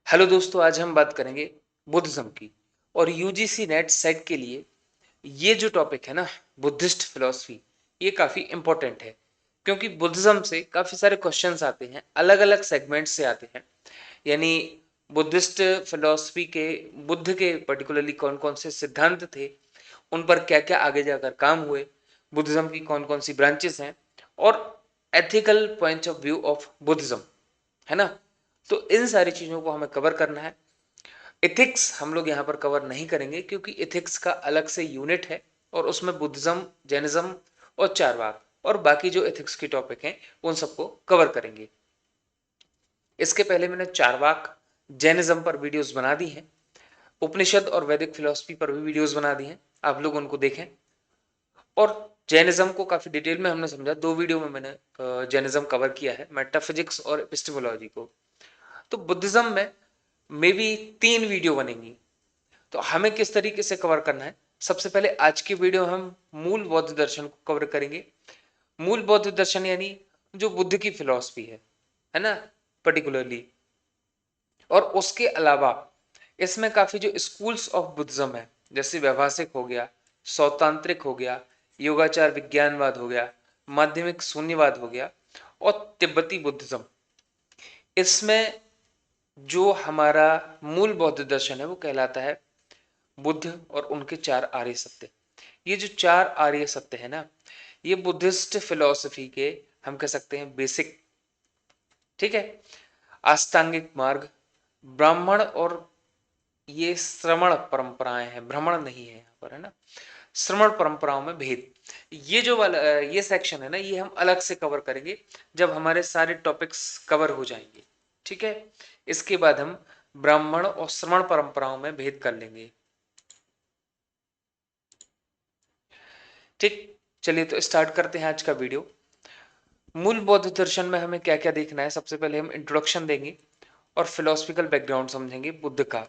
Hello दोस्तों, आज हम बात करेंगे बुद्धिज्म की। और यूजीसी नेट सेट के लिए ये जो टॉपिक है ना, बुद्धिस्ट फिलॉसफी, ये काफ़ी इम्पोर्टेंट है क्योंकि बुद्धिज्म से काफ़ी सारे क्वेश्चंस आते हैं, अलग अलग सेगमेंट से आते हैं। यानी बुद्धिस्ट फिलॉसफी के बुद्ध के पर्टिकुलरली कौन कौन से सिद्धांत थे, उन पर क्या क्या आगे जाकर काम हुए, बुद्धिज्म की कौन कौन सी ब्रांचेस हैं, और ethical point of view of Buddhism, है ना। तो इन सारी चीज़ों को हमें कवर करना है। एथिक्स हम लोग यहाँ पर कवर नहीं करेंगे क्योंकि एथिक्स का अलग से यूनिट है और उसमें बुद्धिज्म, जैनिज्म और चारवाक और बाकी जो एथिक्स की टॉपिक हैं उन सबको कवर करेंगे। इसके पहले मैंने चारवाक, जैनिज्म पर वीडियोस बना दी हैं, उपनिषद और वैदिक फिलॉसफी पर भी वीडियोस बना दी हैं, आप लोग उनको देखें। और जैनिज्म को काफ़ी डिटेल में हमने समझा, 2 वीडियो में मैंने जैनिज्म कवर किया है, मेटाफिजिक्स और एपिस्टेमोलॉजी को। तो बुद्धिज्म में मे बी 3 वीडियो बनेंगी। तो हमें किस तरीके से कवर करना है, सबसे पहले आज की वीडियो हम मूल बौद्ध दर्शन को कवर करेंगे। मूल बौद्ध दर्शन यानी जो बुद्ध की फिलॉसफी है ना, पर्टिकुलरली। और उसके अलावा इसमें काफी जो स्कूल्स ऑफ बुद्धिज्म है, जैसे व्यवहासिक हो गया, सौतांत्रिक हो गया, योगाचार विज्ञानवाद हो गया, माध्यमिक शून्यवाद हो गया और तिब्बती बुद्धिज्म, इसमें जो हमारा मूल बौद्ध दर्शन है वो कहलाता है बुद्ध और उनके 4 आर्य सत्य। ये जो 4 आर्य सत्य है ना, ये बुद्धिस्ट फिलॉसफी के हम कह सकते हैं बेसिक, ठीक है। आस्तांगिक मार्ग, ब्राह्मण और ये श्रमण परंपराएं हैं, भ्रमण नहीं है यहाँ पर, है ना। श्रमण परंपराओं में भेद, ये जो वाला ये सेक्शन है ना, ये हम अलग से कवर करेंगे जब हमारे सारे टॉपिक्स कवर हो जाएंगे, ठीक है। इसके बाद हम ब्राह्मण और श्रमण परंपराओं में भेद कर लेंगे, ठीक। चलिए तो स्टार्ट करते हैं आज का वीडियो। मूल बौद्ध दर्शन में हमें क्या क्या देखना है, सबसे पहले हम इंट्रोडक्शन देंगे और फिलोसफिकल बैकग्राउंड समझेंगे बुद्ध का।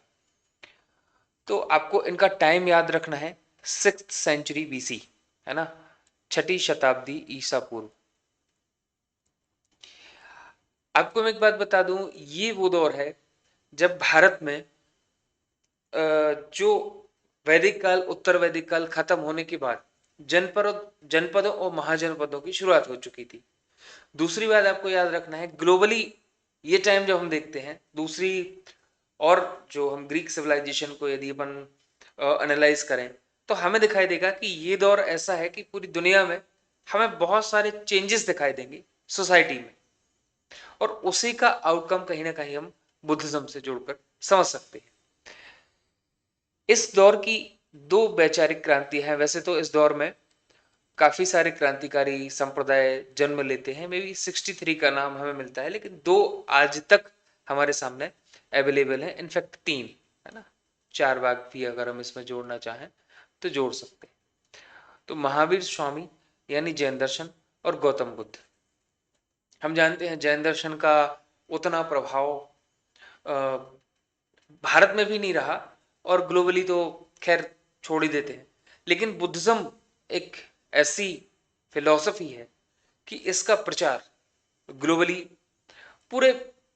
तो आपको इनका टाइम याद रखना है, 6th सेंचुरी बीसी, है ना, 6ठी शताब्दी ईसा पूर्व। आपको मैं एक बात बता दूं, ये वो दौर है जब भारत में जो वैदिक काल, उत्तर वैदिक काल खत्म होने के बाद जनपदों और महाजनपदों की शुरुआत हो चुकी थी। दूसरी बात आपको याद रखना है, ग्लोबली ये टाइम जब हम देखते हैं दूसरी, और जो हम ग्रीक सिविलाइजेशन को यदि अपन एनालाइज करें तो हमें दिखाई देगा कि ये दौर ऐसा है कि पूरी दुनिया में हमें बहुत सारे चेंजेस दिखाई देंगे सोसाइटी में, और उसी का आउटकम कहीं ना कहीं हम बुद्धिज्म से जोड़कर समझ सकते हैं। इस दौर की 2 वैचारिक क्रांति है, वैसे तो इस दौर में काफी सारे क्रांतिकारी संप्रदाय जन्म लेते हैं, मे बी 63 का नाम हमें मिलता है, लेकिन 2 आज तक हमारे सामने अवेलेबल है, इनफैक्ट 3, है ना। 4 वाक भी अगर हम इसमें जोड़ना चाहें तो जोड़ सकते हैं। तो महावीर स्वामी यानी जैन दर्शन और गौतम बुद्ध, हम जानते हैं जैन दर्शन का उतना प्रभाव भारत में भी नहीं रहा, और ग्लोबली तो खैर छोड़ ही देते हैं। लेकिन बुद्धिज्म एक ऐसी फिलॉसफी है कि इसका प्रचार ग्लोबली पूरे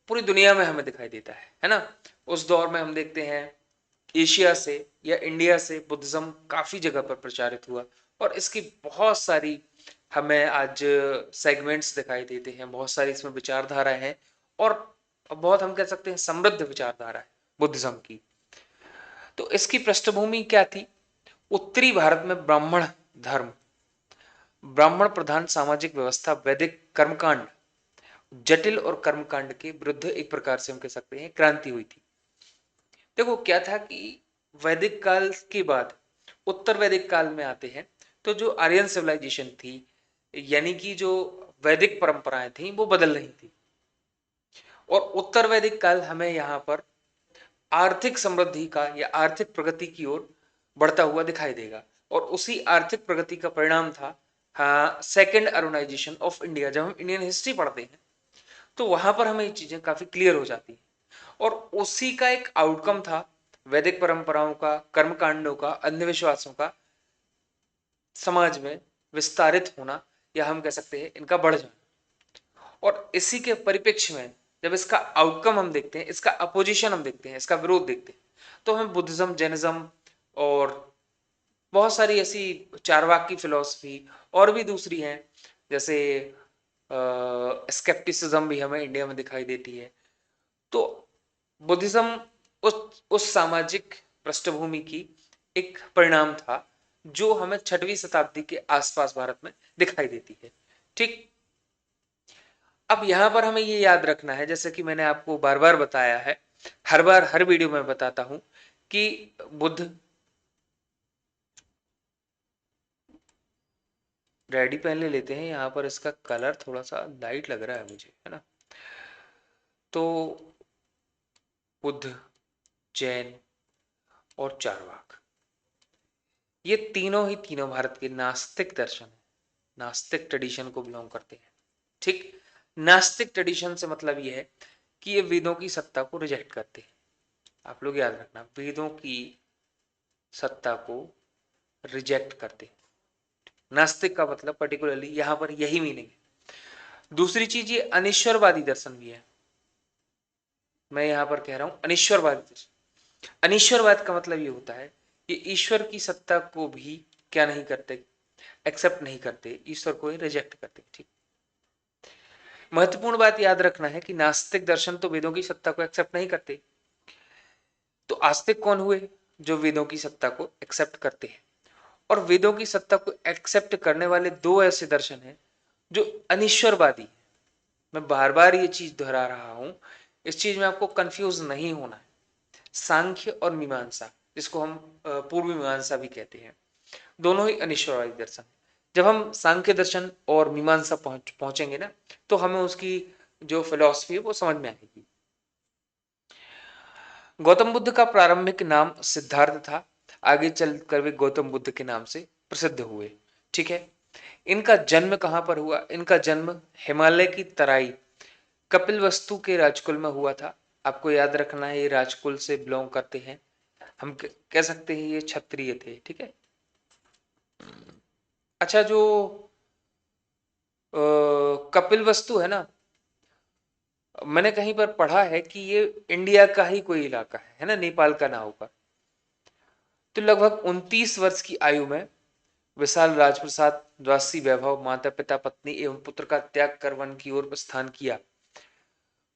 पूरी दुनिया में हमें दिखाई देता है ना। उस दौर में हम देखते हैं एशिया से या इंडिया से बुद्धिज्म काफी जगह पर प्रचारित हुआ, और इसकी बहुत सारी हमें आज सेगमेंट्स दिखाई देते हैं, बहुत सारी इसमें विचारधारा है, और बहुत हम कह सकते हैं समृद्ध विचारधारा है बुद्धिज्म की। तो इसकी पृष्ठभूमि क्या थी, उत्तरी भारत में ब्राह्मण धर्म, ब्राह्मण प्रधान सामाजिक व्यवस्था, वैदिक कर्मकांड, जटिल और कर्मकांड के विरुद्ध एक प्रकार से हम कह सकते हैं क्रांति हुई थी। देखो क्या था कि वैदिक काल के बाद उत्तर वैदिक काल में आते हैं, तो जो आर्यन सिविलाइजेशन थी, यानी कि जो वैदिक परंपराएं थी वो बदल रही थी, और उत्तर वैदिक काल हमें यहाँ पर आर्थिक समृद्धि का या आर्थिक प्रगति की ओर बढ़ता हुआ दिखाई देगा। और उसी आर्थिक प्रगति का परिणाम था, हाँ, सेकेंड अरुणाइजेशन ऑफ इंडिया। जब हम इंडियन हिस्ट्री पढ़ते हैं तो वहां पर हमें ये चीजें काफी क्लियर हो जाती हैं, और उसी का एक आउटकम था वैदिक परंपराओं का, कर्मकांडों का, अंधविश्वासों का समाज में विस्तारित होना, या हम कह सकते हैं इनका बढ़ जाना। और इसी के परिप्रेक्ष्य में जब इसका आउटकम हम देखते हैं, इसका अपोजिशन हम देखते हैं, इसका विरोध देखते हैं, तो हमें बुद्धिज्म, जैनिज्म और बहुत सारी ऐसी चारवाक की फिलॉसफी और भी दूसरी हैं, जैसे स्केप्टिसिज्म भी हमें इंडिया में दिखाई देती है। तो बुद्धिज्म उस सामाजिक पृष्ठभूमि की एक परिणाम था जो हमें 6वीं शताब्दी के आसपास भारत में दिखाई देती है। ठीक, अब यहां पर हमें ये याद रखना है, जैसे कि मैंने आपको बार बार बताया है, हर बार हर वीडियो में बताता हूं कि बुद्ध रेडी पहन लेते हैं। यहाँ पर इसका कलर थोड़ा सा लाइट लग रहा है मुझे, है ना। तो बुद्ध, जैन और चारवाक, ये तीनों भारत के नास्तिक दर्शन है, नास्तिक ट्रेडिशन को बिलोंग करते हैं। ठीक, नास्तिक ट्रेडिशन से मतलब ये है कि ये वेदों की सत्ता को रिजेक्ट करते हैं। आप लोग याद रखना, वेदों की सत्ता को रिजेक्ट करते हैं। नास्तिक का मतलब पर्टिकुलरली यहां पर यही मीनिंग है। दूसरी चीज, ये अनिश्वरवादी दर्शन भी है। मैं यहां पर कह रहा हूं अनिश्वरवादी दर्शन। अनिश्वरवाद का मतलब ये होता है कि ईश्वर की सत्ता को भी क्या नहीं करते, एक्सेप्ट नहीं करते, ईश्वर को रिजेक्ट करते। ठीक, महत्वपूर्ण बात याद रखना है कि नास्तिक दर्शन तो वेदों की सत्ता को एक्सेप्ट नहीं करते। तो आस्तिक कौन हुए? जो वेदों की सत्ता को एक्सेप्ट करते हैं। और वेदों की सत्ता को एक्सेप्ट करने वाले दो ऐसे दर्शन हैं जो अनिश्वरवादी। मैं बार बार ये चीज दोहरा रहा हूं, इस चीज में आपको कंफ्यूज नहीं होना है। सांख्य और मीमांसा, जिसको हम पूर्व मीमांसा भी कहते हैं, दोनों ही अनिश्वरवादी दर्शन। जब हम सांख्य दर्शन और मीमांसा पहुंचेंगे ना, तो हमें उसकी जो फिलॉसफी है वो समझ में आएगी। गौतम बुद्ध का प्रारंभिक नाम सिद्धार्थ था। आगे चलकर वे गौतम बुद्ध के नाम से प्रसिद्ध हुए। ठीक है, इनका जन्म कहां पर हुआ? इनका जन्म हिमालय की तराई कपिलवस्तु के राजकुल में हुआ था। आपको याद रखना है, ये राजकुल से बिलोंग करते हैं। हम कह सकते हैं ये क्षत्रिय थे। ठीक है। अच्छा, जो कपिलवस्तु है ना, मैंने कहीं पर पढ़ा है कि ये इंडिया का ही कोई इलाका है ना, नेपाल का ना होकर। तो लगभग 29 वर्ष की आयु में विशाल राजप्रसाद, द्वासी वैभव, माता पिता, पत्नी एवं पुत्र का त्याग कर वन की ओर प्रस्थान किया।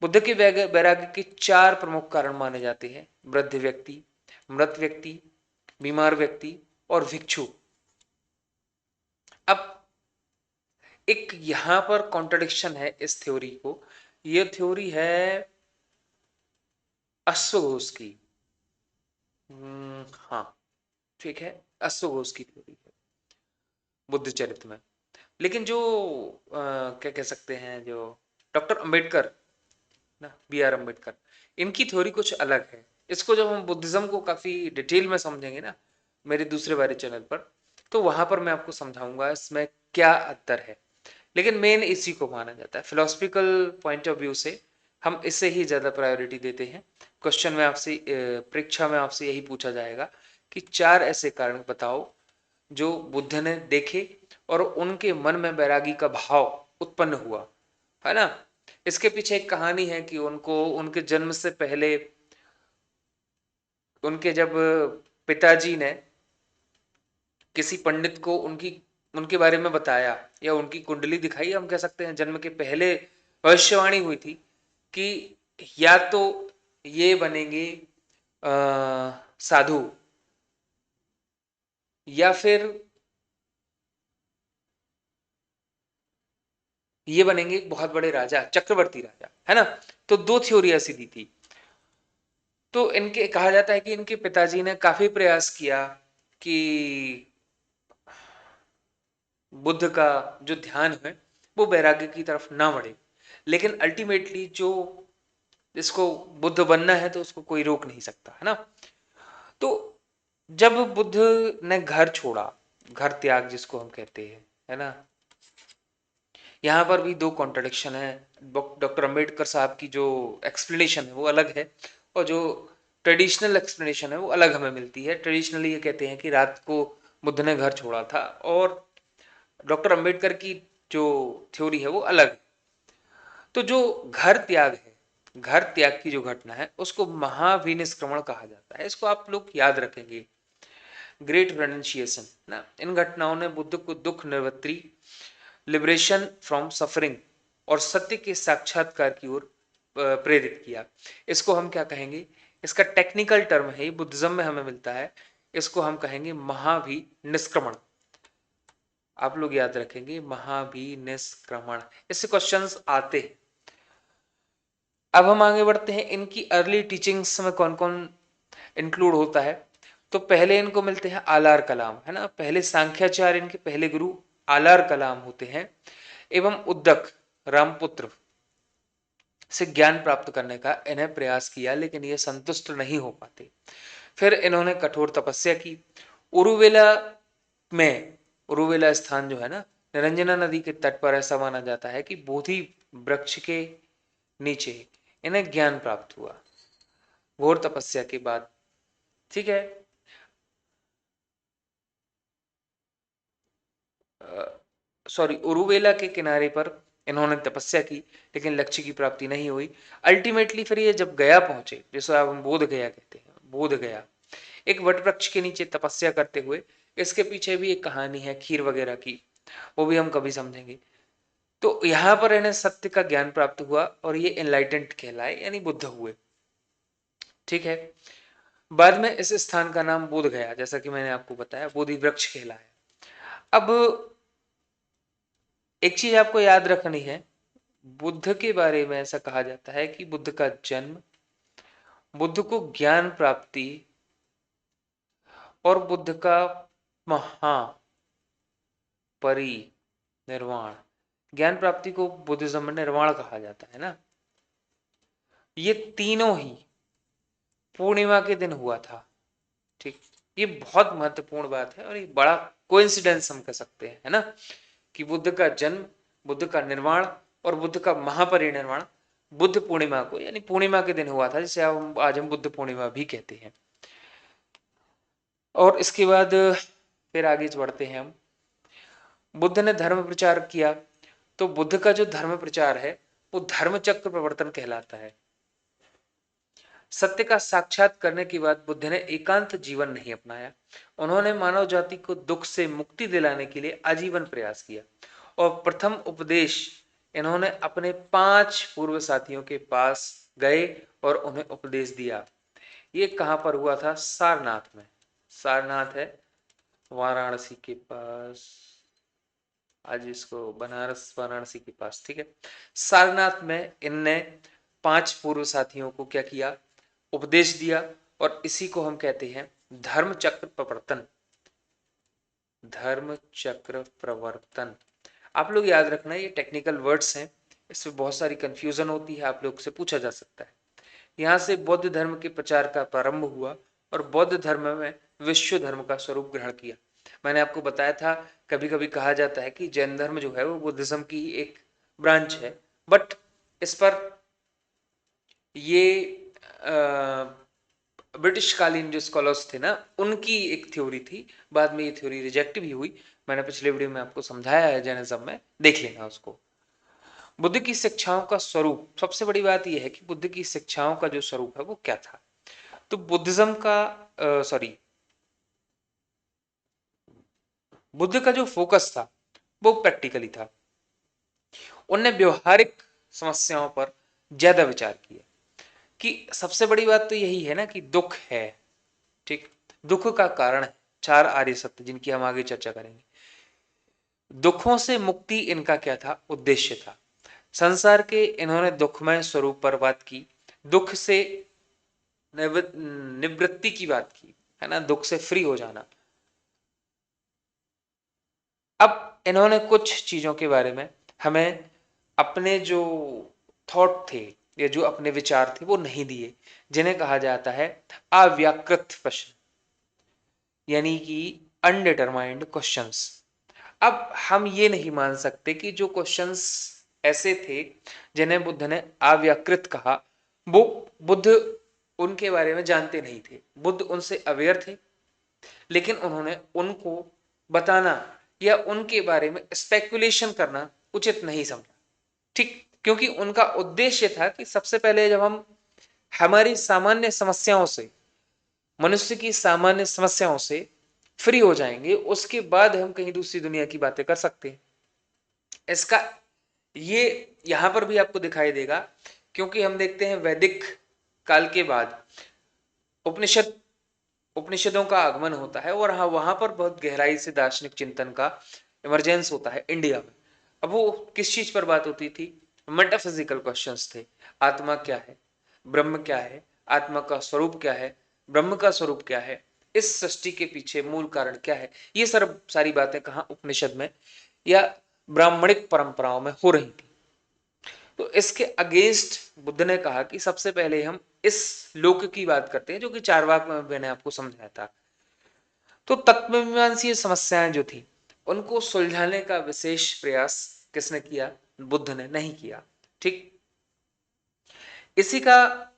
बुद्ध के वैराग्य के 4 प्रमुख कारण माने जाते हैं: वृद्ध व्यक्ति, मृत व्यक्ति, बीमार व्यक्ति और भिक्षु। अब एक यहां पर कॉन्ट्रडिक्शन है इस थ्योरी को। यह थ्योरी है अश्वघोष की। हाँ, ठीक है, अश्वघोष की थ्योरी है बुद्ध चरित्र में। लेकिन जो क्या कह सकते हैं, जो डॉक्टर अंबेडकर ना, B.R. अम्बेडकर, इनकी थ्योरी कुछ अलग है। इसको जब हम बुद्धिज्म को काफी डिटेल में समझेंगे ना, मेरे दूसरे वाले चैनल पर, तो वहां पर मैं आपको समझाऊंगा इसमें क्या अंतर है। लेकिन मेन इसी को माना जाता है। फिलोसफिकल पॉइंट ऑफ व्यू से हम इसे ही ज्यादा प्रायोरिटी देते हैं। क्वेश्चन में आपसे, परीक्षा में आपसे यही पूछा जाएगा कि 4 ऐसे कारण बताओ जो बुद्ध ने देखे और उनके मन में वैरागी का भाव उत्पन्न हुआ, है ना। इसके पीछे एक कहानी है कि उनको उनके जन्म से पहले उनके जब पिताजी ने किसी पंडित को उनके बारे में बताया या उनकी कुंडली दिखाई, हम कह सकते हैं जन्म के पहले भविष्यवाणी हुई थी कि या तो ये बनेंगे साधु, या फिर ये बनेंगे बहुत बड़े राजा, चक्रवर्ती राजा, है ना। तो 2 थ्योरी ऐसी दी थी। तो इनके कहा जाता है कि इनके पिताजी ने काफी प्रयास किया कि बुद्ध का जो ध्यान है वो वैराग्य की तरफ ना बढ़े। लेकिन अल्टीमेटली जो जिसको बुद्ध बनना है तो उसको कोई रोक नहीं सकता, है ना। तो जब बुद्ध ने घर छोड़ा, घर त्याग जिसको हम कहते हैं, है ना, यहाँ पर भी 2 कॉन्ट्रडिक्शन है। डॉक्टर अंबेडकर साहब की जो एक्सप्लेनेशन है वो अलग है, और जो ट्रेडिशनल एक्सप्लेनेशन है वो अलग हमें मिलती है। ट्रेडिशनली ये कहते हैं कि रात को बुद्ध ने घर छोड़ा था, और डॉक्टर अंबेडकर की जो थ्योरी है वो अलग है। तो जो घर त्याग है, घर त्याग की जो घटना है उसको महाविनिष्क्रमण कहा जाता है। इसको आप लोग याद रखेंगे, ग्रेट रेनशिएशन ना। इन घटनाओं ने बुद्ध को दुख निवृत्ति, लिबरेशन फ्रॉम सफरिंग और सत्य के साक्षात्कार की ओर प्रेरित किया। इसको हम क्या कहेंगे, इसका टेक्निकल टर्म है, बुद्धिज्म में हमें मिलता है, इसको हम कहेंगे महाविनिष्क्रमण। आप लोग याद रखेंगे महाविनिष्क्रमण, इससे क्वेश्चंस आते हैं। अब हम आगे बढ़ते हैं, इनकी अर्ली टीचिंग्स में कौन कौन इंक्लूड होता है। तो पहले इनको मिलते हैं आलार कलाम, है ना। पहले सांख्याचार्य इनके पहले गुरु आलार कलाम होते हैं, एवं उद्दक रामपुत्र से ज्ञान प्राप्त करने का इन्हें प्रयास किया, लेकिन ये संतुष्ट नहीं हो पाते। फिर इन्होंने कठोर तपस्या की। उरुवेला में, उरुवेला स्थान जो है ना, निरंजना नदी के तट पर, ऐसा माना जाता है कि बोधि वृक्ष के नीचे इन्हें ज्ञान प्राप्त हुआ घोर तपस्या के बाद। ठीक है, सॉरी, उरुवेला के किनारे पर इन्होंने तपस्या की, लेकिन लक्ष्य की प्राप्ति नहीं हुई। अल्टीमेटली फिर ये जब गया पहुंचे, जिसे आप हम बोध गया कहते हैं, बोध गया, एक वट वृक्ष के नीचे तपस्या करते हुए, इसके पीछे भी एक कहानी है खीर वगैरह की, वो भी हम कभी समझेंगे। तो यहां पर इन्हें सत्य का ज्ञान प्राप्त हुआ और ये एनलाइटेंड कहलाए, यानी बुद्ध हुए। ठीक है, बाद में इस स्थान का नाम बोध गया, जैसा कि मैंने आपको बताया, बोधि वृक्ष कहलाया। अब एक चीज आपको याद रखनी है, बुद्ध के बारे में ऐसा कहा जाता है कि बुद्ध का जन्म, बुद्ध को ज्ञान प्राप्ति और बुद्ध का महापरिनिर्वाण, ज्ञान प्राप्ति को बुद्धिज्म में निर्वाण कहा जाता है ना, ये तीनों ही पूर्णिमा के दिन हुआ था। ठीक, ये बहुत महत्वपूर्ण बात है और ये बड़ा कोइंसिडेंस हम कह सकते हैं, है ना, कि बुद्ध का जन्म, बुद्ध का निर्वाण और बुद्ध का महापरिनिर्वाण बुद्ध पूर्णिमा को, यानी पूर्णिमा के दिन हुआ था, जिसे आज हम बुद्ध पूर्णिमा भी कहते हैं। और इसके बाद फिर आगे बढ़ते हैं हम। बुद्ध ने धर्म प्रचार किया, तो बुद्ध का जो धर्म प्रचार है वो धर्म चक्र प्रवर्तन कहलाता है। सत्य का साक्षात करने के बाद बुद्ध ने एकांत जीवन नहीं अपनाया, उन्होंने मानव जाति को दुख से मुक्ति दिलाने के लिए आजीवन प्रयास किया। और प्रथम उपदेश इन्होंने अपने 5 पूर्व साथियों के पास गए और उन्हें उपदेश दिया। ये कहां पर हुआ था, सारनाथ में। सारनाथ है वाराणसी के पास, आज इसको बनारस वाराणसी के पास। ठीक है, सारनाथ में इनने 5 पूर्व साथियों को क्या किया, उपदेश दिया, और इसी को हम कहते हैं धर्म चक्र प्रवर्तन। धर्म चक्र प्रवर्तन, आप लोग याद रखना, ये टेक्निकल वर्ड्स हैं, इसमें बहुत सारी कंफ्यूजन होती है, आप लोग से पूछा जा सकता है। यहाँ से बौद्ध धर्म के प्रचार का प्रारंभ हुआ और बौद्ध धर्म में विश्व धर्म का स्वरूप ग्रहण किया। मैंने आपको बताया था, कभी कभी कहा जाता है कि जैन धर्म जो है वो बुद्धिज्म की एक ब्रांच है, बट इस पर ये ब्रिटिश कालीन जो स्कॉलर्स थे ना, उनकी एक थ्योरी थी, बाद में ये थ्योरी रिजेक्ट भी हुई। मैंने पिछले वीडियो में आपको समझाया है जैनिज्म में, देख लेना उसको। बुद्ध की शिक्षाओं का स्वरूप, सबसे बड़ी बात यह है कि बुद्ध की शिक्षाओं का जो स्वरूप है वो क्या था। तो बुद्धिज्म का बुद्ध का जो फोकस था वो प्रैक्टिकली था, उनने व्यवहारिक समस्याओं पर ज्यादा विचार किया। कि सबसे बड़ी बात तो यही है ना कि दुख है, ठीक, दुख का कारण है 4 आर्य सत्य, जिनकी हम आगे चर्चा करेंगे। दुखों से मुक्ति इनका क्या था, उद्देश्य था। संसार के इन्होंने दुखमय स्वरूप पर बात की, दुख से निवृत्ति की बात की, है ना, दुख से फ्री हो जाना। अब इन्होंने कुछ चीजों के बारे में हमें अपने जो थॉट थे या जो अपने विचार थे वो नहीं दिए, जिन्हें कहा जाता है अव्याकृत प्रश्न, यानी कि अनडिटरमाइंड क्वेश्चंस। अब हम ये नहीं मान सकते कि जो क्वेश्चंस ऐसे थे जिन्हें बुद्ध ने अव्याकृत कहा, वो बुद्ध उनके बारे में जानते नहीं थे। बुद्ध उनसे अवेयर थे, लेकिन उन्होंने उनको बताना या उनके बारे में स्पेकुलेशन करना उचित नहीं समझा। ठीक, क्योंकि उनका उद्देश्य था कि सबसे पहले जब हम हमारी सामान्य समस्याओं से, मनुष्य की सामान्य समस्याओं से फ्री हो जाएंगे, उसके बाद हम कहीं दूसरी दुनिया की बातें कर सकते हैं। इसका ये यहां पर भी आपको दिखाई देगा, क्योंकि हम देखते हैं वैदिक काल के बाद उपनिषदों का आगमन होता है और हाँ, वहां पर बहुत गहराई से दार्शनिक चिंतन का इमरजेंस होता है इंडिया में। अब वो किस चीज पर बात होती थी? मेटाफिजिकल क्वेश्चंस थे। आत्मा क्या है, ब्रह्म क्या है, आत्मा का स्वरूप क्या है, ब्रह्म का स्वरूप क्या है, इस सृष्टि के पीछे मूल कारण क्या है। ये सारी बातें कहाँ उपनिषद में या ब्राह्मणिक परंपराओं में हो रही थी। तो इसके अगेंस्ट बुद्ध ने कहा कि सबसे पहले हम इस लोक की बात करते हैं, जो कि चारवाक में मैंने आपको समझाया था। तो तत्वमीमांसीय समस्याएं जो थी उनको सुलझाने का विशेष प्रयास किसने किया? बुद्ध ने नहीं किया। ठीक, इसी का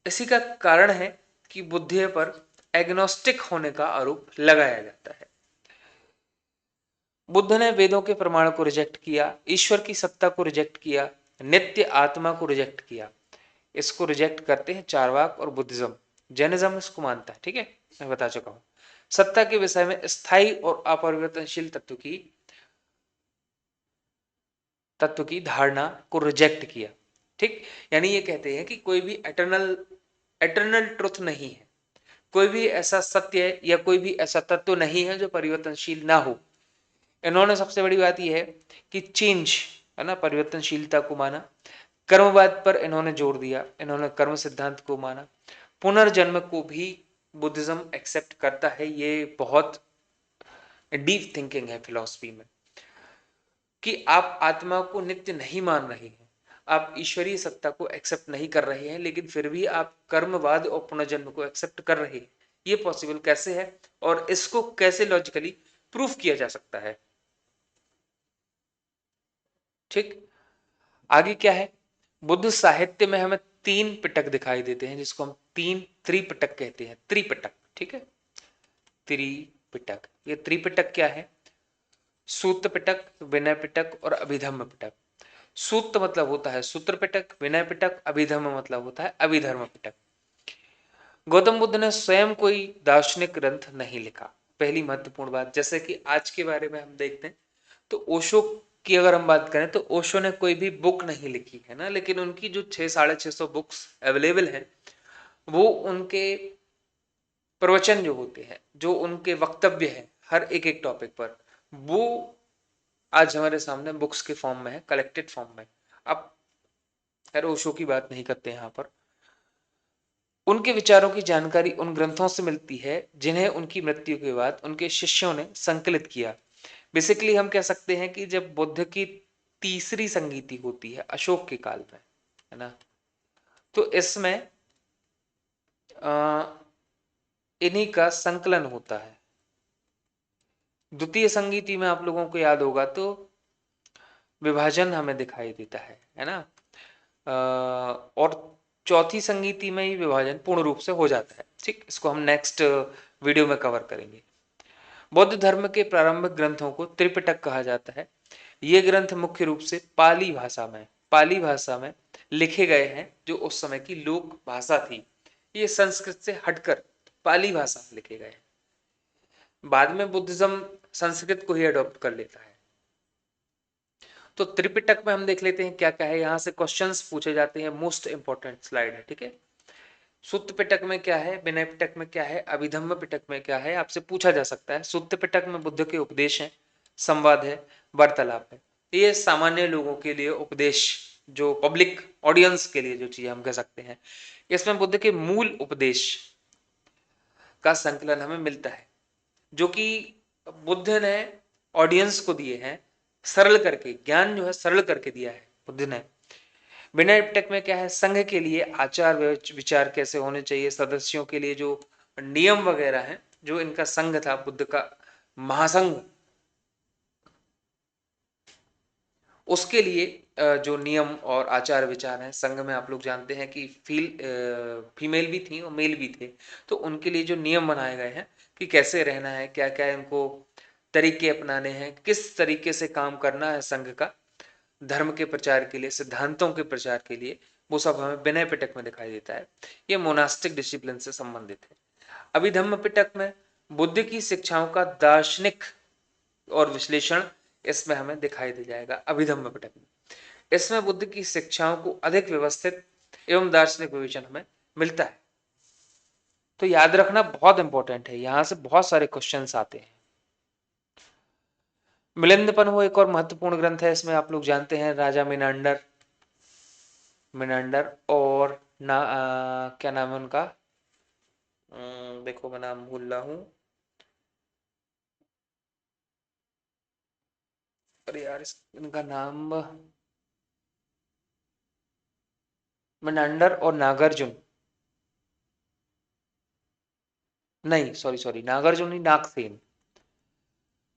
इसी का कारण है कि बुद्ध पर एग्नोस्टिक होने का आरोप लगाया जाता है। बुद्ध ने वेदों के प्रमाण को रिजेक्ट किया, ईश्वर की सत्ता को रिजेक्ट किया, नित्य आत्मा को रिजेक्ट किया। इसको रिजेक्ट करते हैं चारवाक और बुद्धिज्म। जैनिज्म इसको मानता है, ठीक है, मैं बता चुका हूं। सत्ता के विषय में स्थायी और अपरिवर्तनशील तत्व की धारणा को रिजेक्ट किया। ठीक, यानी ये कहते हैं कि कोई भी एटर्नल ट्रुथ नहीं है, कोई भी ऐसा सत्य या कोई भी ऐसा तत्व नहीं है जो परिवर्तनशील ना हो। इन्होंने सबसे बड़ी बात यह है कि चेंज है ना, परिवर्तनशीलता को माना। कर्मवाद पर इन्होंने जोर दिया, इन्होंने कर्म सिद्धांत को माना। पुनर्जन्म को भी बुद्धिज्म एक्सेप्ट करता है। ये बहुत डीप थिंकिंग है फिलॉसफी में, कि आप आत्मा को नित्य नहीं मान रहे हैं, आप ईश्वरीय सत्ता को एक्सेप्ट नहीं कर रहे हैं, लेकिन फिर भी आप कर्मवाद और पुनर्जन्म को एक्सेप्ट कर रहे हैं। ये पॉसिबल कैसे है और इसको कैसे लॉजिकली प्रूफ किया जा सकता है? ठीक, आगे क्या है? बुद्ध साहित्य में हमें 3 पिटक दिखाई देते हैं, जिसको हम 3 त्रिपिटक कहते हैं। त्रिपिटक, ठीक है, त्रिपिटक। ये त्रिपिटक क्या है? सूत्र पिटक, विनय पिटक और अभिधम्म पिटक। सूत्र मतलब होता है सूत्र पिटक, विनय पिटक, अभिधम्म मतलब होता है अभिधर्म पिटक। गौतम बुद्ध ने स्वयं कोई दार्शनिक ग्रंथ नहीं लिखा। पहली महत्वपूर्ण बात, जैसे कि आज के बारे में हम देखते हैं तो ओशो की अगर हम बात करें तो ओशो ने कोई भी बुक नहीं लिखी है ना, लेकिन उनकी जो 600-650 बुक्स अवेलेबल हैं, वो उनके प्रवचन जो होते हैं, जो उनके वक्तव्य हैं हर एक एक टॉपिक पर, वो आज हमारे सामने बुक्स के फॉर्म में है, कलेक्टेड फॉर्म में। अब खैर ओशो की बात नहीं करते यहाँ पर। उनके विचारों की जानकारी उन ग्रंथों से मिलती है जिन्हें उनकी मृत्यु के बाद उनके शिष्यों ने संकलित किया। बेसिकली हम कह सकते हैं कि जब बुद्ध की तीसरी संगीति होती है अशोक के काल में, है ना, तो इसमें इन्हीं का संकलन होता है। द्वितीय संगीति में आप लोगों को याद होगा तो विभाजन हमें दिखाई देता है ना, और चौथी संगीति में ही विभाजन पूर्ण रूप से हो जाता है। ठीक, इसको हम नेक्स्ट वीडियो में कवर करेंगे। बौद्ध धर्म के प्रारंभिक ग्रंथों को त्रिपिटक कहा जाता है। ये ग्रंथ मुख्य रूप से पाली भाषा में लिखे गए हैं, जो उस समय की लोक भाषा थी। ये संस्कृत से हटकर पाली भाषा में लिखे गए हैं। बाद में बुद्धिज्म संस्कृत को ही अडॉप्ट कर लेता है। तो त्रिपिटक में हम देख लेते हैं क्या क्या है। यहाँ से क्वेश्चंस पूछे जाते हैं, मोस्ट इंपॉर्टेंट स्लाइड है, ठीक है। सुत्त पिटक में क्या है, विनय पिटक में क्या है, अभिधम्म पिटक में क्या है, आपसे पूछा जा सकता है। सुत्त पिटक में बुद्ध के उपदेश है, संवाद है, वार्तालाप है। ये सामान्य लोगों के लिए उपदेश, जो पब्लिक ऑडियंस के लिए जो चीज हम कह सकते हैं। इसमें बुद्ध के मूल उपदेश का संकलन हमें मिलता है, जो कि बुद्ध ने ऑडियंस को दिए हैं, सरल करके, ज्ञान जो है सरल करके दिया है बुद्ध ने। विनय पिटक में क्या है, संघ के लिए आचार विचार कैसे होने चाहिए, सदस्यों के लिए जो नियम वगैरह हैं, जो इनका संघ था बुद्ध का महासंघ, उसके लिए जो नियम और आचार विचार हैं। संघ में आप लोग जानते हैं कि फीमेल भी थी और मेल भी थे, तो उनके लिए जो नियम बनाए गए हैं कि कैसे रहना है, क्या क्या इनको तरीके अपनाने हैं, किस तरीके से काम करना है संघ का, धर्म के प्रचार के लिए, सिद्धांतों के प्रचार के लिए, वो सब हमें विनय पिटक में दिखाई देता है। ये मोनास्टिक डिसिप्लिन से संबंधित है। अभिधम्म पिटक में बुद्ध की शिक्षाओं का दार्शनिक और विश्लेषण इसमें हमें दिखाई दे जाएगा। अभिधम्म पिटक में इसमें बुद्ध की शिक्षाओं को अधिक व्यवस्थित एवं दार्शनिक विवेचन हमें मिलता है। तो याद रखना बहुत इंपॉर्टेंट है, यहां से बहुत सारे क्वेश्चंस आते हैं। मिलिंदपन वो एक और महत्वपूर्ण ग्रंथ है। इसमें आप लोग जानते हैं राजा मिनांडर और क्या नाम है उनका, देखो मैं नाम भूल रहा हूं, अरे यार इनका नाम, मिनांडर और नागार्जुन, नहीं सॉरी नागार्जुन नहीं, नागसेन,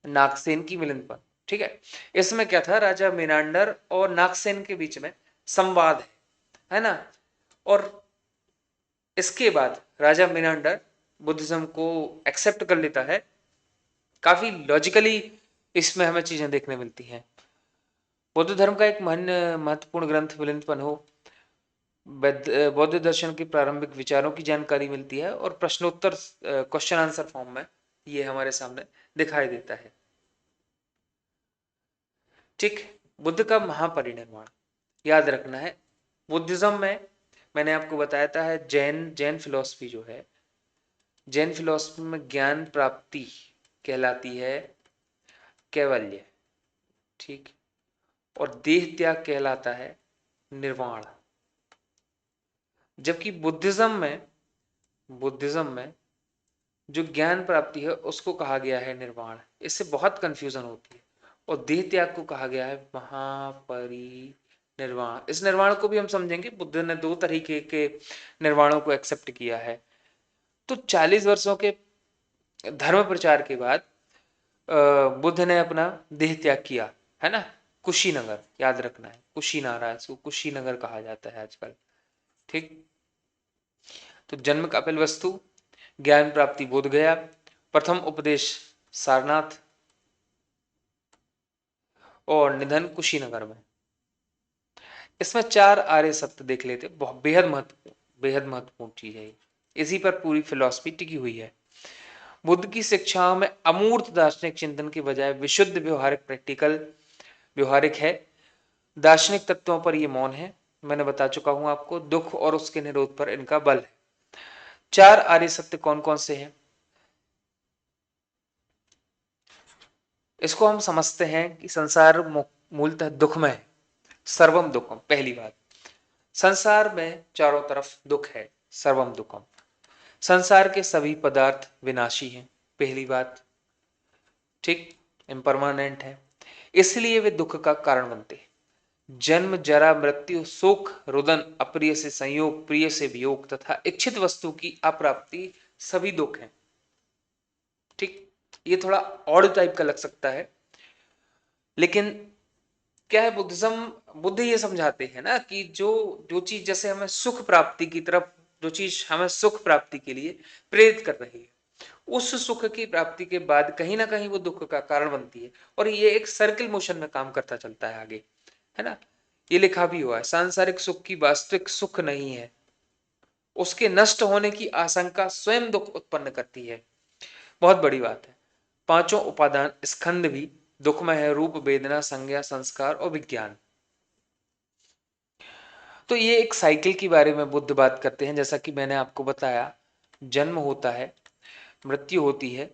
नागसेन की मिलिंदपन। ठीक है, इसमें क्या था, राजा मिनांडर और नागसेन के बीच में संवाद है ना। और इसके बाद राजा मिनांडर बुद्धिज्म को एक्सेप्ट कर लेता है। काफी लॉजिकली इसमें हमें चीजें देखने मिलती हैं। बौद्ध धर्म का एक महत्वपूर्ण ग्रंथ मिलिंदपन हो, बौद्ध दर्शन के प्रारंभिक विचारों की जानकारी मिलती है और प्रश्नोत्तर क्वेश्चन आंसर फॉर्म में ये हमारे सामने दिखाई देता है। ठीक, बुद्ध का महापरिनिर्वाण याद रखना है। बुद्धिज्म में मैंने आपको बताया था है जैन फिलॉसफी जो है, जैन फिलॉसफी में ज्ञान प्राप्ति कहलाती है कैवल्य, ठीक, और देह त्याग कहलाता है निर्वाण। जबकि बुद्धिज्म में जो ज्ञान प्राप्ति है उसको कहा गया है निर्वाण। इससे बहुत कंफ्यूजन होती है। और देह त्याग को कहा गया है महापरिनिर्वाण। इस निर्वाण को भी हम समझेंगे, बुद्ध ने दो तरीके के निर्वाणों को एक्सेप्ट किया है। तो 40 वर्षों के धर्म प्रचार के बाद बुद्ध ने अपना देह त्याग किया है ना। कुशीनगर याद रखना है, कुशीनारा, इसको कुशीनगर कहा जाता है आजकल। ठीक, तो जन्म कपिल वस्तु, ज्ञान प्राप्ति बोध गया, प्रथम उपदेश सारनाथ और निधन कुशीनगर में। इसमें 4 आर्य सत्य देख लेते, बहुत बेहद महत्वपूर्ण चीज है। इसी पर पूरी फिलॉसफी टिकी हुई है। बुद्ध की शिक्षाओं में अमूर्त दार्शनिक चिंतन की बजाय विशुद्ध व्यवहारिक है। दार्शनिक तत्वों पर यह मौन है। मैंने बता चुका हूं आपको, दुख और उसके निरोध पर इनका बल है। 4 आर्य सत्य कौन कौन से हैं, इसको हम समझते हैं कि संसार मूलतः दुखमय है, सर्वम दुखम। पहली बात, संसार में चारों तरफ दुख है, सर्वम दुखम। संसार के सभी पदार्थ विनाशी हैं, पहली बात, ठीक, इम्परमानेंट है, इसलिए वे दुख का कारण बनते हैं। जन्म जरा मृत्यु शोक रुदन, अप्रिय से संयोग प्रिय से वियोग तथा इच्छित वस्तु की अप्राप्ति सभी दुख हैं। ठीक, ये थोड़ा ऑड टाइप का लग सकता है, लेकिन क्या है, बुद्ध ये समझाते हैं ना कि जो जो चीज जैसे हमें सुख प्राप्ति की तरफ, जो चीज हमें सुख प्राप्ति के लिए प्रेरित कर रही है, उस सुख की प्राप्ति के बाद कहीं ना कहीं वो दुख का कारण बनती है। और ये एक सर्किल मोशन में काम करता चलता है आगे, है ना। ये लिखा भी हुआ है, सांसारिक सुख की वास्तविक सुख नहीं है, उसके नष्ट होने की आशंका स्वयं दुख उत्पन्न करती है। बहुत बड़ी बात है। पांचों उपादान स्कंद भी दुखमय है, रूप वेदना संज्ञा संस्कार और विज्ञान। तो ये एक साइकिल के बारे में बुद्ध बात करते हैं। जैसा कि मैंने आपको बताया, जन्म होता है, मृत्यु होती है